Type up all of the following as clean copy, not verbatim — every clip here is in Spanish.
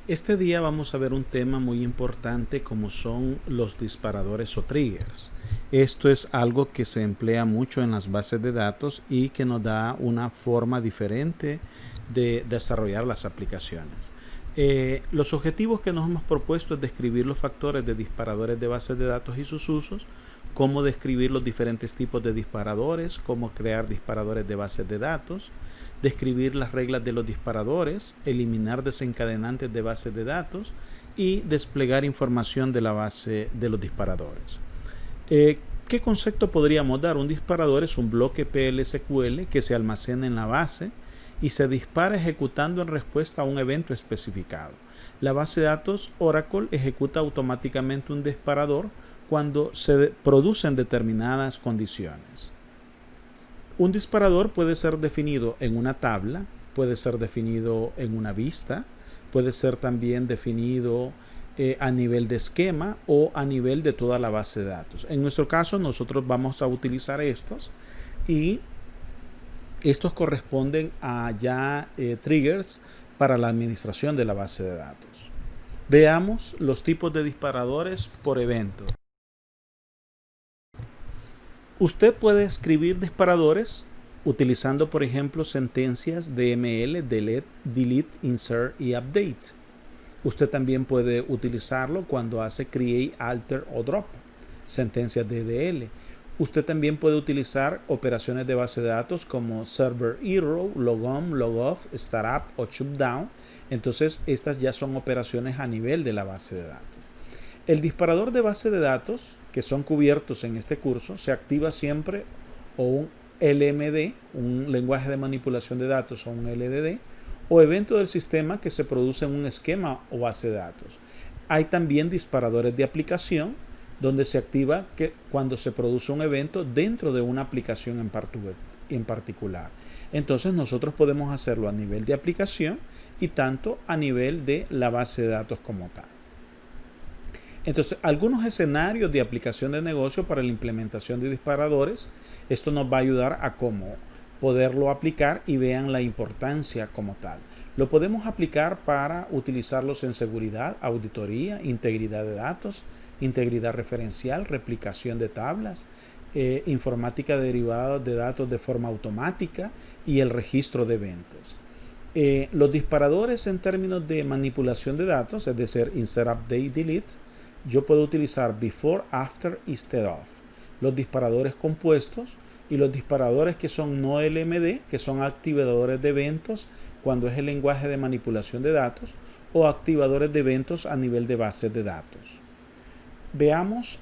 Este día vamos a ver un tema muy importante como son los disparadores o triggers. Esto es algo que se emplea mucho en las bases de datos y que nos da una forma diferente de desarrollar las aplicaciones. Los objetivos que nos hemos propuesto es describir los factores de disparadores de bases de datos y sus usos, cómo describir los diferentes tipos de disparadores, cómo crear disparadores de bases de datos, describir las reglas de los disparadores, eliminar desencadenantes de bases de datos y desplegar información de la base de los disparadores. ¿Qué concepto podríamos dar? Un disparador es un bloque PL/SQL que se almacena en la base y se dispara ejecutando en respuesta a un evento especificado. La base de datos Oracle ejecuta automáticamente un disparador cuando se producen determinadas condiciones. Un disparador puede ser definido en una tabla, puede ser definido en una vista, puede ser también definido a nivel de esquema o a nivel de toda la base de datos. En nuestro caso, nosotros vamos a utilizar estos y estos corresponden a ya triggers para la administración de la base de datos. Veamos los tipos de disparadores por evento. Usted puede escribir disparadores utilizando, por ejemplo, sentencias DML, delete, insert y update. Usted también puede utilizarlo cuando hace create, alter o drop, sentencias DDL. Usted también puede utilizar operaciones de base de datos como server error, logon, logoff, startup o shutdown. Entonces, estas ya son operaciones a nivel de la base de datos. El disparador de base de datos, que son cubiertos en este curso, se activa siempre o un LMD, un lenguaje de manipulación de datos o un LDD, o evento del sistema que se produce en un esquema o base de datos. Hay también disparadores de aplicación, donde se activa cuando se produce un evento dentro de una aplicación en particular. Entonces nosotros podemos hacerlo a nivel de aplicación y tanto a nivel de la base de datos como tal. Entonces, algunos escenarios de aplicación de negocio para la implementación de disparadores, esto nos va a ayudar a cómo poderlo aplicar y vean la importancia como tal. Lo podemos aplicar para utilizarlos en seguridad, auditoría, integridad de datos, integridad referencial, replicación de tablas, informática derivada de datos de forma automática y el registro de eventos. Los disparadores en términos de manipulación de datos, es decir, insert, update, delete, yo puedo utilizar before, after, instead of. Los disparadores compuestos y los disparadores que son no LMD, que son activadores de eventos cuando es el lenguaje de manipulación de datos, o activadores de eventos a nivel de bases de datos. Veamos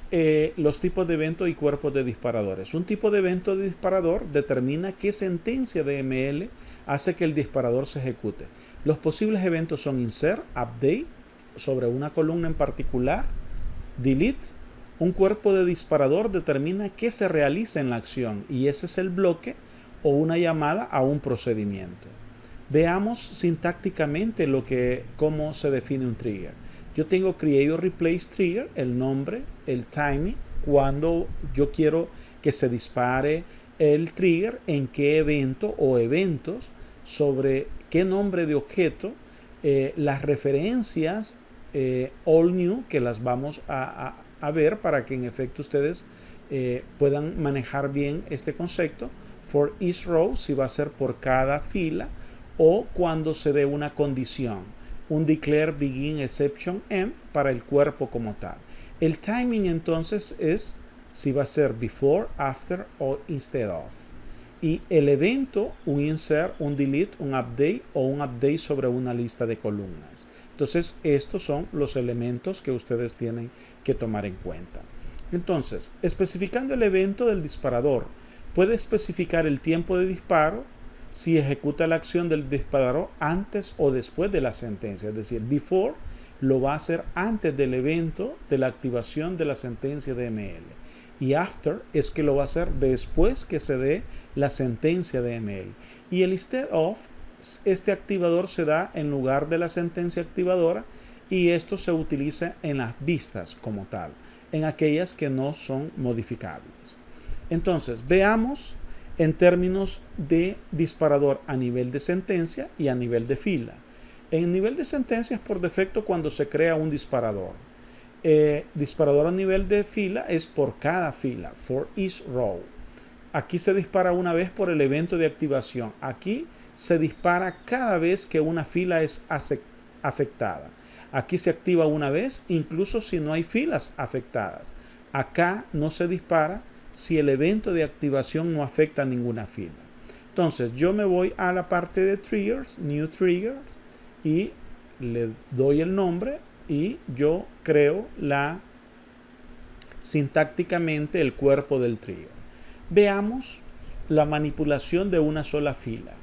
los tipos de eventos y cuerpos de disparadores. Un tipo de evento de disparador determina qué sentencia de ML hace que el disparador se ejecute. Los posibles eventos son insert, update, sobre una columna en particular, delete. Un cuerpo de disparador determina qué se realiza en la acción y ese es el bloque o una llamada a un procedimiento. Veamos sintácticamente cómo se define un trigger. Yo tengo create or replace trigger, el nombre, el timing, cuando yo quiero que se dispare el trigger, en qué evento o eventos, sobre qué nombre de objeto, las referencias all new, que las vamos a ver para que en efecto ustedes puedan manejar bien este concepto. For each row, si va a ser por cada fila, o cuando se dé una condición. Un declare begin exception end para el cuerpo como tal. El timing entonces es si va a ser before, after o instead of. Y el evento, un insert, un delete, un update o un update sobre una lista de columnas. Entonces, estos son los elementos que ustedes tienen que tomar en cuenta. Entonces, especificando el evento del disparador, puede especificar el tiempo de disparo si ejecuta la acción del disparador antes o después de la sentencia. Es decir, before lo va a hacer antes del evento de la activación de la sentencia de ML. Y after es que lo va a hacer después que se dé la sentencia de ML. Y el instead of, este activador se da en lugar de la sentencia activadora y esto se utiliza en las vistas como tal, en aquellas que no son modificables. Entonces, veamos en términos de disparador a nivel de sentencia y a nivel de fila. En nivel de sentencias, por defecto, cuando se crea un disparador. Disparador a nivel de fila es por cada fila, for each row. Aquí se dispara una vez por el evento de activación. Aquí se dispara cada vez que una fila es afectada. Aquí se activa una vez, incluso si no hay filas afectadas. Acá no se dispara si el evento de activación no afecta a ninguna fila. Entonces yo me voy a la parte de triggers, new triggers, y le doy el nombre y yo creo sintácticamente el cuerpo del trigger. Veamos la manipulación de una sola fila.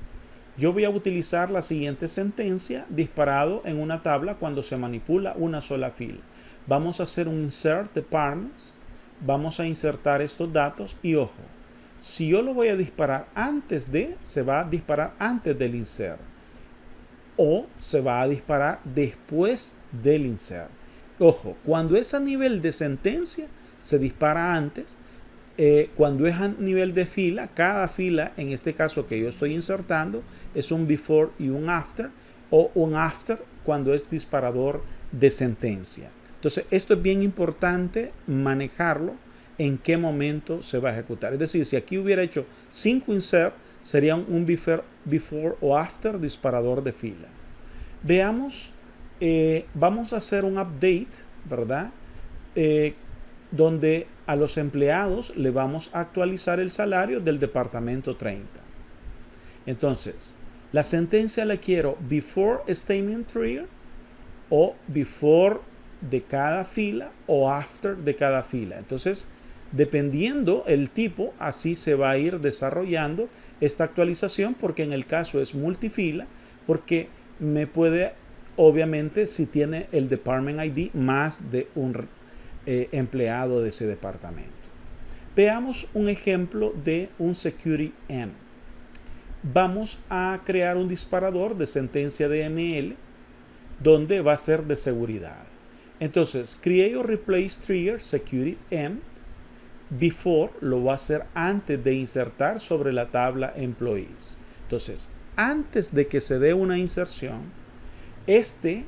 Yo voy a utilizar la siguiente sentencia disparado en una tabla cuando se manipula una sola fila. Vamos a hacer un insert departments. Vamos a insertar estos datos y ojo, si yo lo voy a disparar antes de, se va a disparar antes del insert o se va a disparar después del insert. Ojo, cuando es a nivel de sentencia, se dispara antes. Cuando es a nivel de fila, cada fila, en este caso que yo estoy insertando, es un before y un after, o un after cuando es disparador de sentencia. Entonces, esto es bien importante manejarlo en qué momento se va a ejecutar. Es decir, si aquí hubiera hecho 5 insert, sería un before o after disparador de fila. Veamos, vamos a hacer un update, ¿verdad? Donde a los empleados le vamos a actualizar el salario del departamento 30. Entonces, la sentencia la quiero before statement trigger o before de cada fila o after de cada fila. Entonces, dependiendo el tipo, así se va a ir desarrollando esta actualización, porque en el caso es multifila, porque me puede, obviamente, si tiene el department ID, más de un empleado de ese departamento. Veamos un ejemplo de un security M. Vamos a crear un disparador de sentencia de ML donde va a ser de seguridad. Entonces, create or replace trigger security M. Before lo va a hacer antes de insertar sobre la tabla employees. Entonces, antes de que se dé una inserción, este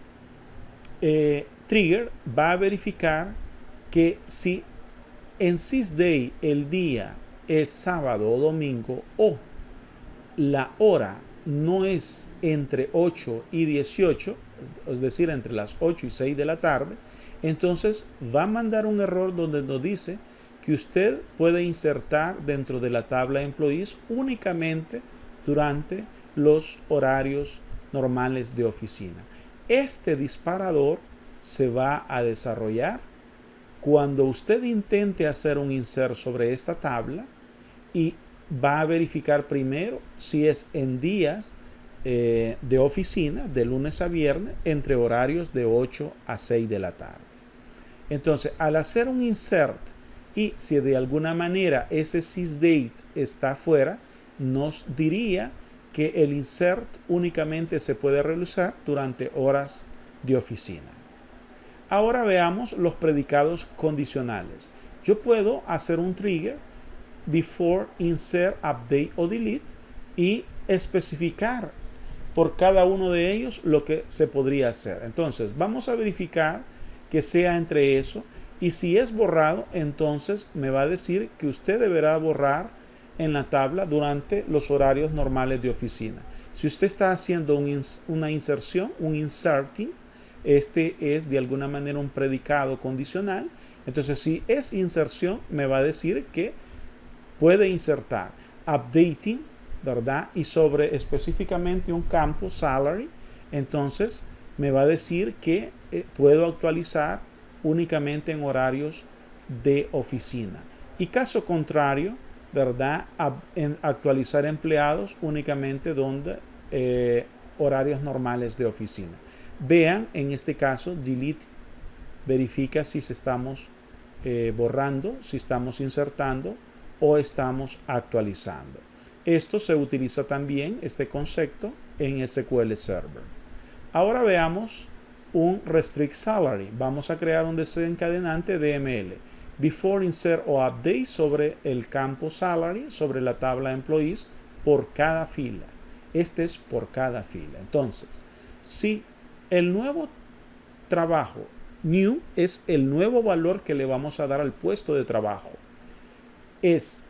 trigger va a verificar que si en sysday el día es sábado o domingo o la hora no es entre 8 y 18, es decir, entre las 8 y 6 de la tarde, entonces va a mandar un error donde nos dice que usted puede insertar dentro de la tabla employees únicamente durante los horarios normales de oficina. Este disparador se va a desarrollar cuando usted intente hacer un insert sobre esta tabla y va a verificar primero si es en días de oficina, de lunes a viernes, entre horarios de 8 a 6 de la tarde. Entonces, al hacer un insert y si de alguna manera ese sysdate está fuera, nos diría que el insert únicamente se puede realizar durante horas de oficina. Ahora veamos los predicados condicionales. Yo puedo hacer un trigger before, insert, update o delete y especificar por cada uno de ellos lo que se podría hacer. Entonces, vamos a verificar que sea entre eso y si es borrado, entonces me va a decir que usted deberá borrar en la tabla durante los horarios normales de oficina. Si usted está haciendo una inserción, un inserting, este es de alguna manera un predicado condicional. Entonces, si es inserción, me va a decir que puede insertar updating, ¿verdad? Y sobre específicamente un campo salary, entonces me va a decir que puedo actualizar únicamente en horarios de oficina. Y caso contrario, ¿verdad? Actualizar empleados únicamente donde horarios normales de oficina. Vean, en este caso, delete verifica si estamos borrando, si estamos insertando o estamos actualizando. Esto se utiliza también, este concepto, en SQL Server. Ahora veamos un restrict salary. Vamos a crear un desencadenante DML. Before, insert o update sobre el campo salary, sobre la tabla employees, por cada fila. Este es por cada fila. Entonces, si El nuevo trabajo, new, es el nuevo valor que le vamos a dar al puesto de trabajo. Es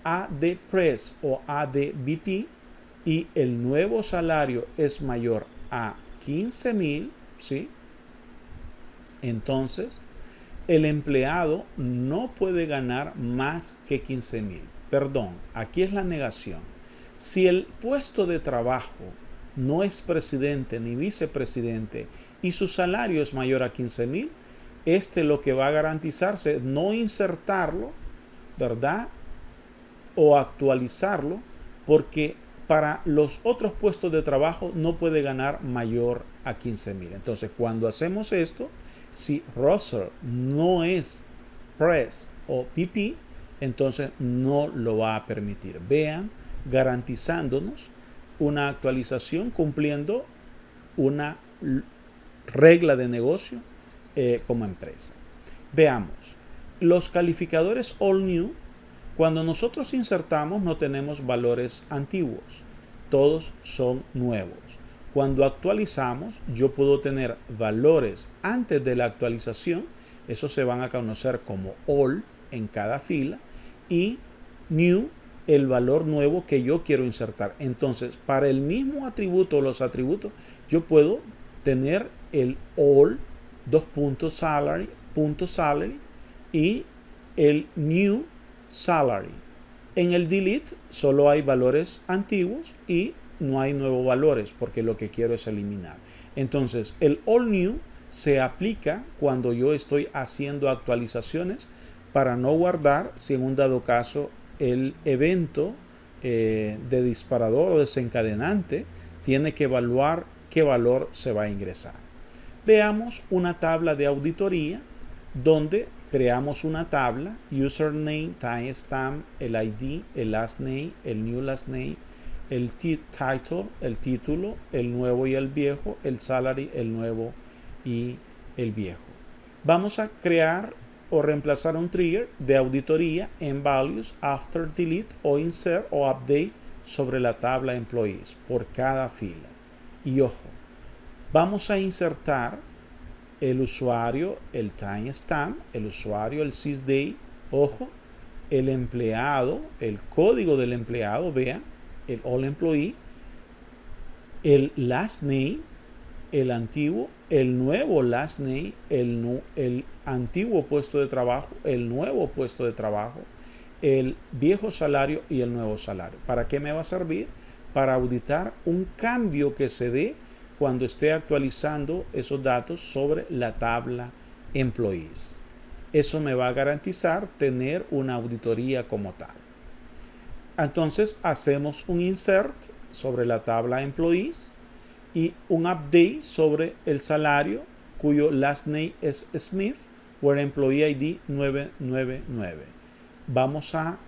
AD Press o AD VP y el nuevo salario es mayor a 15,000, ¿sí? Entonces, el empleado no puede ganar más que 15,000. Perdón, aquí es la negación. Si el puesto de trabajo no es presidente ni vicepresidente y su salario es mayor a 15,000, lo que va a garantizarse es no insertarlo, ¿verdad? O actualizarlo, porque para los otros puestos de trabajo no puede ganar mayor a 15,000. Entonces, cuando hacemos esto, si Russell no es Press o PP, entonces no lo va a permitir. Vean, garantizándonos una actualización cumpliendo una regla de negocio como empresa. Veamos, los calificadores All New, cuando nosotros insertamos no tenemos valores antiguos, todos son nuevos. Cuando actualizamos, yo puedo tener valores antes de la actualización, esos se van a conocer como All en cada fila, y New, el valor nuevo que yo quiero insertar. Entonces, para el mismo atributo o los atributos, yo puedo tener el All, salary, y el New Salary. En el delete solo hay valores antiguos y no hay nuevos valores porque lo que quiero es eliminar. Entonces, el All New se aplica cuando yo estoy haciendo actualizaciones para no guardar, si en un dado caso el evento de disparador o desencadenante tiene que evaluar qué valor se va a ingresar. Veamos una tabla de auditoría donde creamos una tabla, username, timestamp, el ID, el last name, el new last name, el title, el título, el nuevo y el viejo, el salary, el nuevo y el viejo. Vamos a crear o reemplazar un trigger de auditoría en values after delete o insert o update sobre la tabla employees por cada fila. Y ojo, vamos a insertar el usuario, el timestamp, el usuario, el sysday, ojo, el empleado, el código del empleado, vean, el all employee, el last name, el antiguo, el nuevo last name, el antiguo puesto de trabajo, el nuevo puesto de trabajo, el viejo salario y el nuevo salario. ¿Para qué me va a servir? Para auditar un cambio que se dé cuando esté actualizando esos datos sobre la tabla employees. Eso me va a garantizar tener una auditoría como tal. Entonces hacemos un insert sobre la tabla employees y un update sobre el salario cuyo last name es Smith o el employee ID 999. Vamos a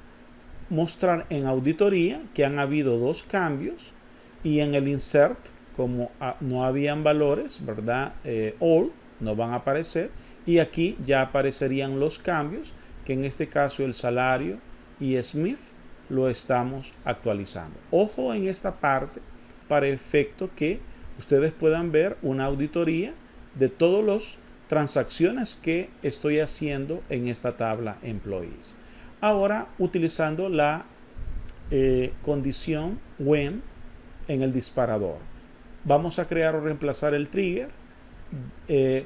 mostrar en auditoría que han habido dos cambios y en el insert, como no habían valores, ¿verdad? All no van a aparecer y aquí ya aparecerían los cambios, que en este caso el salario y Smith lo estamos actualizando. Ojo en esta parte para efecto que ustedes puedan ver una auditoría de todas las transacciones que estoy haciendo en esta tabla employees. Ahora utilizando la condición when en el disparador. Vamos a crear o reemplazar el trigger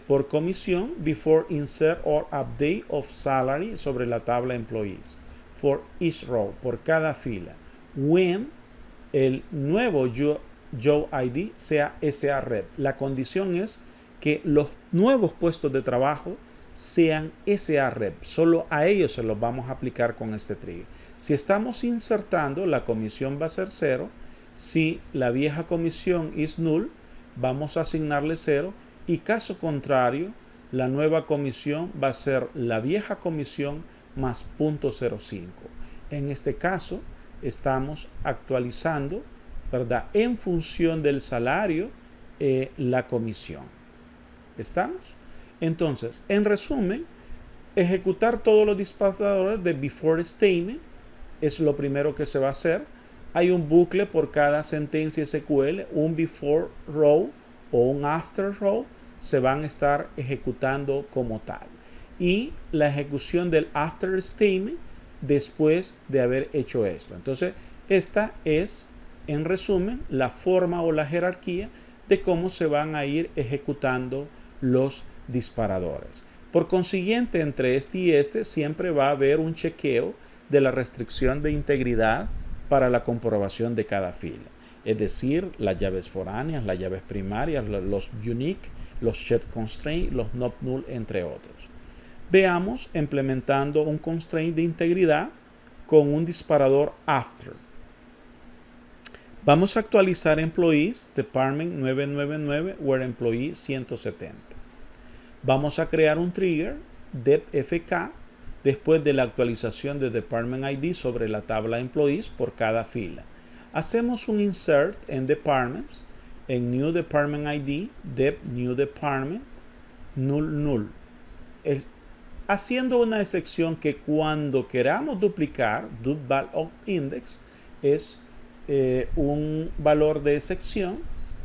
por comisión before insert or update of salary sobre la tabla employees for each row, por cada fila. When el nuevo Job ID sea SAREP. La condición es que los nuevos puestos de trabajo sean SAREP. Solo a ellos se los vamos a aplicar con este trigger. Si estamos insertando, la comisión va a ser 0. Si la vieja comisión es null, vamos a asignarle 0. Y caso contrario, la nueva comisión va a ser la vieja comisión más 0.05. En este caso, estamos actualizando, ¿verdad?, en función del salario, la comisión. ¿Estamos? Entonces, en resumen, ejecutar todos los disparadores de before statement es lo primero que se va a hacer. Hay un bucle por cada sentencia SQL, un before row, o un after row se van a estar ejecutando como tal. Y la ejecución del after statement después de haber hecho esto. Entonces, esta es, en resumen, la forma o la jerarquía de cómo se van a ir ejecutando los disparadores. Por consiguiente, entre este y este siempre va a haber un chequeo de la restricción de integridad para la comprobación de cada fila. Es decir, las llaves foráneas, las llaves primarias, los unique, los set constraint, los not null, entre otros. Veamos implementando un constraint de integridad con un disparador after. Vamos a actualizar employees department 999 where employee 170. Vamos a crear un trigger depfk después de la actualización de department ID sobre la tabla employees por cada fila. Hacemos un insert en departments en new department ID dep new department null null. Haciendo una excepción que cuando queramos duplicar, do_val_of_index es un valor de excepción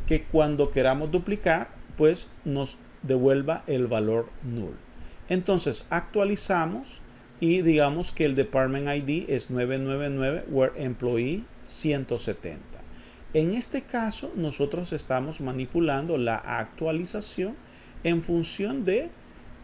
que cuando queramos duplicar, pues nos devuelva el valor null. Entonces actualizamos y digamos que el department ID es 999 where employee 170. En este caso, nosotros estamos manipulando la actualización en función de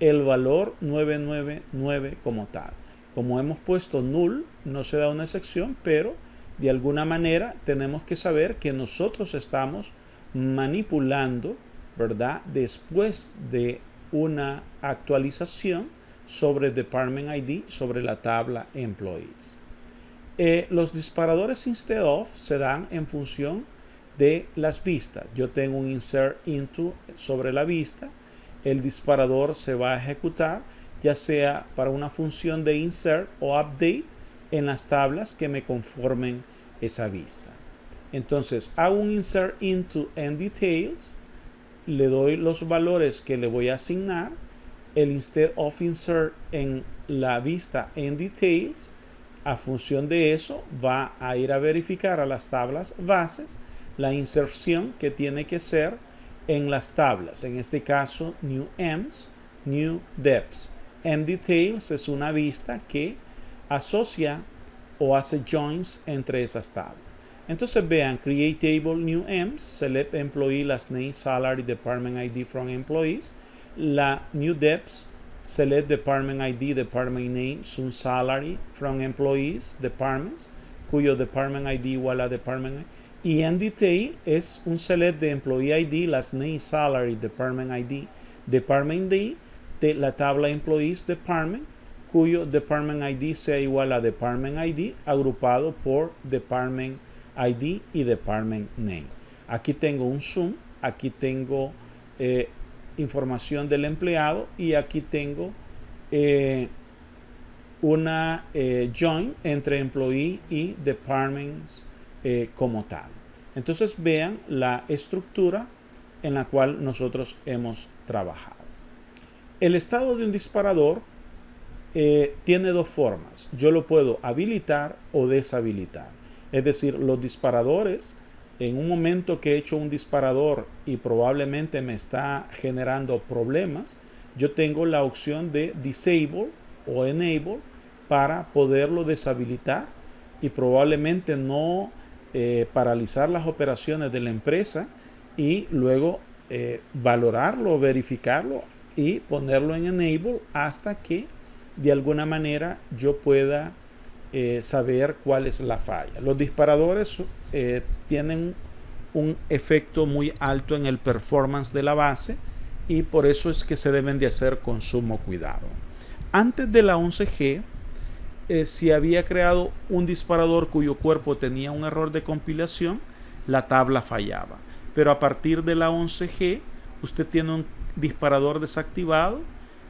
el valor 999 como tal. Como hemos puesto null, no se da una excepción, pero de alguna manera tenemos que saber que nosotros estamos manipulando, ¿verdad?, después de una actualización sobre Department ID, sobre la tabla Employees. Los disparadores instead of se dan en función de las vistas. Yo tengo un insert into sobre la vista. El disparador se va a ejecutar ya sea para una función de insert o update en las tablas que me conformen esa vista. Entonces hago un insert into en details, le doy los valores que le voy a asignar, el instead of insert en la vista en details, a función de eso va a ir a verificar a las tablas bases la inserción que tiene que ser en las tablas, en este caso new ems, new deps. Mdetails es una vista que asocia o hace joins entre esas tablas. Entonces vean, create table new ems, select employee, last name, salary, department ID from employees. La new deps, select department ID, department name, sun salary from employees, departments, cuyo department ID igual a department ID. Y en detail es un select de employee ID, last name, salary, department ID de la tabla employees department, cuyo department ID sea igual a department ID agrupado por department ID y department name. Aquí tengo un zoom, aquí tengo información del empleado y aquí tengo una join entre employee y departments como tal. Entonces vean la estructura en la cual nosotros hemos trabajado. El estado de un disparador tiene dos formas. Yo lo puedo habilitar o deshabilitar. Es decir, los disparadores, en un momento que he hecho un disparador y probablemente me está generando problemas, yo tengo la opción de disable o enable para poderlo deshabilitar y probablemente no paralizar las operaciones de la empresa y luego valorarlo, verificarlo y ponerlo en enable hasta que de alguna manera yo pueda saber cuál es la falla. Los disparadores tienen un efecto muy alto en el performance de la base y por eso es que se deben de hacer con sumo cuidado. Antes de la 11G, si había creado un disparador cuyo cuerpo tenía un error de compilación, la tabla fallaba. Pero a partir de la 11G, usted tiene un disparador desactivado,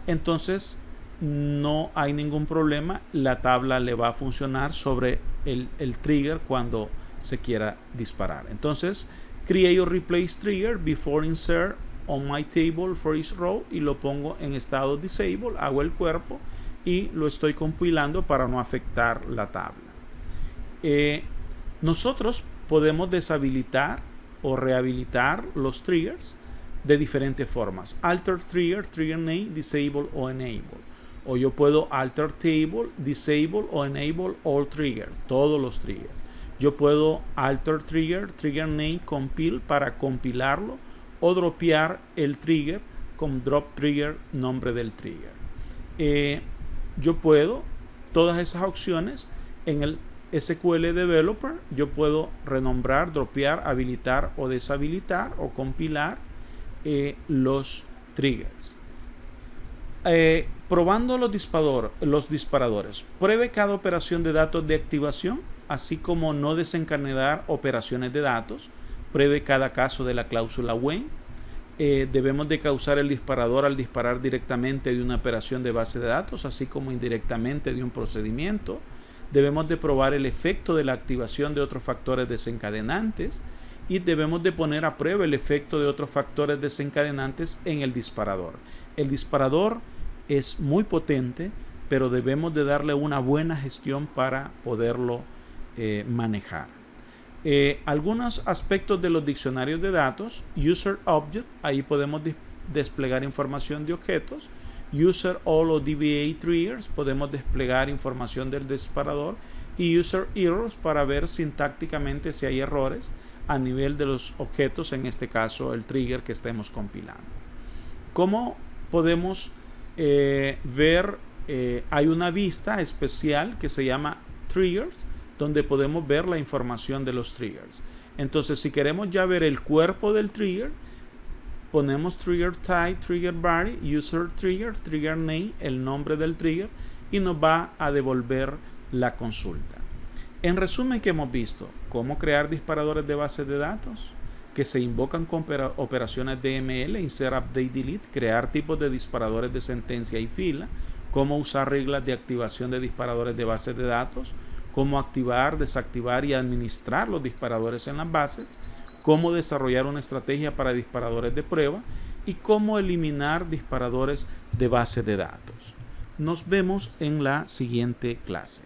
entonces no hay ningún problema, la tabla le va a funcionar sobre el trigger cuando se quiera disparar. Entonces, create or replace trigger before insert on my table for each row y lo pongo en estado disable, hago el cuerpo y lo estoy compilando para no afectar la tabla. Nosotros podemos deshabilitar o rehabilitar los triggers de diferentes formas. Alter trigger, trigger name, disable o enable. O yo puedo alter table, disable o enable all triggers, todos los triggers. Yo puedo alter trigger, trigger name, compile para compilarlo o dropear el trigger con drop trigger, nombre del trigger. Yo puedo, todas esas opciones en el SQL Developer, yo puedo renombrar, dropear, habilitar o deshabilitar o compilar los triggers. Probando los disparadores. Pruebe cada operación de datos de activación, así como no desencadenar operaciones de datos. Pruebe cada caso de la cláusula when. Debemos de causar el disparador al disparar directamente de una operación de base de datos, así como indirectamente de un procedimiento. Debemos de probar el efecto de la activación de otros factores desencadenantes y debemos de poner a prueba el efecto de otros factores desencadenantes en el disparador. El disparador es muy potente, pero debemos de darle una buena gestión para poderlo manejar. Algunos aspectos de los diccionarios de datos. User Object, ahí podemos desplegar información de objetos. User All o DBA Triggers, podemos desplegar información del disparador. Y User Errors, para ver sintácticamente si hay errores a nivel de los objetos, en este caso el trigger que estemos compilando. ¿Cómo podemos ver? Hay una vista especial que se llama Triggers, donde podemos ver la información de los triggers. Entonces, si queremos ya ver el cuerpo del trigger, ponemos trigger type, trigger body, user trigger, trigger name, el nombre del trigger, y nos va a devolver la consulta. En resumen, ¿qué hemos visto? Cómo crear disparadores de bases de datos que se invocan con operaciones DML, insert, update, delete, crear tipos de disparadores de sentencia y fila, cómo usar reglas de activación de disparadores de bases de datos, cómo activar, desactivar y administrar los disparadores en las bases, cómo desarrollar una estrategia para disparadores de prueba y cómo eliminar disparadores de base de datos. Nos vemos en la siguiente clase.